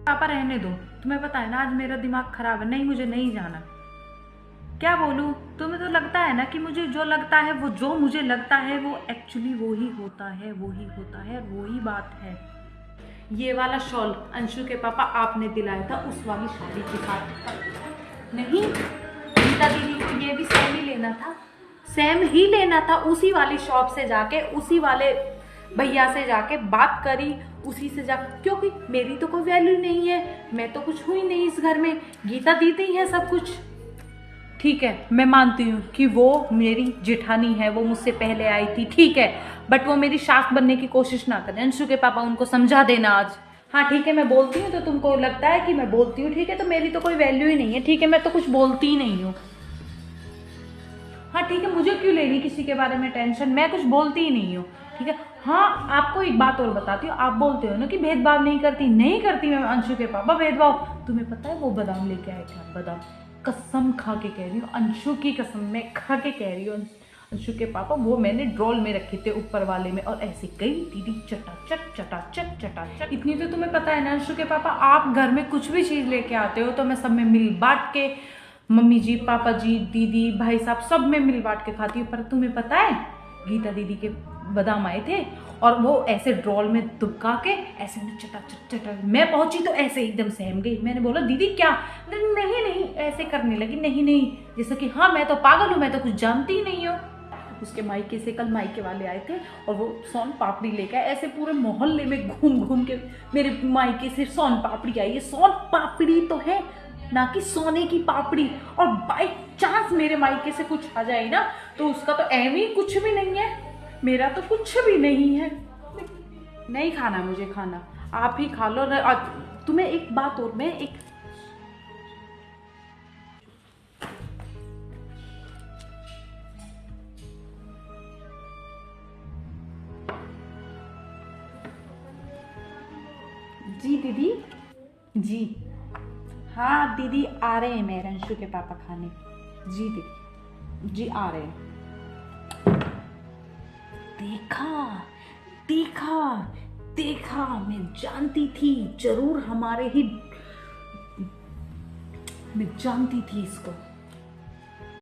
पापा रहने दो, तुम्हें पता है ना आज मेरा दिमाग खराब है, नहीं मुझे नहीं जाना। क्या बोलूं? तुम्हें तो लगता है ना कि मुझे जो लगता है, वो जो मुझे लगता है वो एक्चुअली वो ही होता है, वो ही होता है, वो ही बात है। ये वाला शॉल अंशु के पापा आपने दिलाया था उस वाली शादी के साथ। नहीं, गीता दीदी को ये भी सेम ही लेना था, सेम ही लेना था। उसी वाली शॉप से जाके, उसी वाले भैया से जाके बात करी, उसी से जा, क्योंकि मेरी तो कोई वैल्यू नहीं है, मैं तो कुछ हुई नहीं इस घर में, गीता दीदी है सब कुछ। ठीक है, मैं मानती हूँ कि वो मेरी जेठानी है, वो मुझसे पहले आई थी, ठीक है, बट वो मेरी सास बनने की कोशिश ना करें। अंशु के पापा उनको समझा देना आज। हाँ ठीक है, मैं बोलती हूँ तो तुमको लगता है कि मैं बोलती हूँ, ठीक है, तो मेरी तो कोई वैल्यू ही नहीं है, ठीक है, मैं तो कुछ बोलती ही नहीं हूँ। हाँ ठीक है, मुझे क्यों लेनी किसी के बारे में टेंशन, मैं कुछ बोलती ही नहीं हूँ, ठीक है। हाँ आपको एक बात और बताती हूँ, आप बोलते हो ना कि भेदभाव नहीं करती, नहीं करती मैं अंशु के पापा भेदभाव। तुम्हें पता है वो बादाम लेके आए थे, बादाम, कसम खा के कह रही हूँ, अंशु की कसम मैं खा के कह रही हूँ, अंशु के पापा वो मैंने ड्रॉल में रखे थे ऊपर वाले में, और ऐसे गई दीदी चटाचट चटाचट चटाचट। इतनी तो तुम्हें पता है ना अंशु के पापा, आप घर में कुछ भी चीज़ लेके आते हो तो मैं सब में मिल बांट के, मम्मी जी, पापा जी, दीदी, भाई साहब, सब में मिल बांट के खाती हूँ। पर तुम्हें पता है गीता दीदी के बादाम आए थे और वो ऐसे ड्रॉल में दुबका के ऐसे चटाचट चटा, मैं पहुंची तो ऐसे एकदम सहम गई। मैंने बोला दीदी क्या? नहीं नहीं, ऐसे करने लगी, नहीं नहीं, जैसे कि हाँ मैं तो पागल हूँ, मैं तो कुछ जानती ही नहीं हूँ। उसके मायके से कल मायके वाले आए थे और वो सोन पापड़ी लेकर ऐसे पूरे मोहल्ले में घूम घूम के मेरे मायके से सोन पापड़ी आई है। सोन पापड़ी तो है ना कि सोने की पापड़ी, और बाई चांस मेरे मायके से कुछ आ जाए ना तो उसका तो एम ही कुछ भी नहीं है, मेरा तो कुछ भी नहीं है। नहीं खाना मुझे, खाना आप ही खा लो। तुम्हें एक बात और, मैं एक, जी दीदी, जी हाँ दीदी आ रहे हैं मेरे अंशु के पापा खाने। जी दीदी, जी आ रहे हैं। देखा देखा देखा, मैं जानती थी जरूर हमारे ही, मैं जानती थी इसको।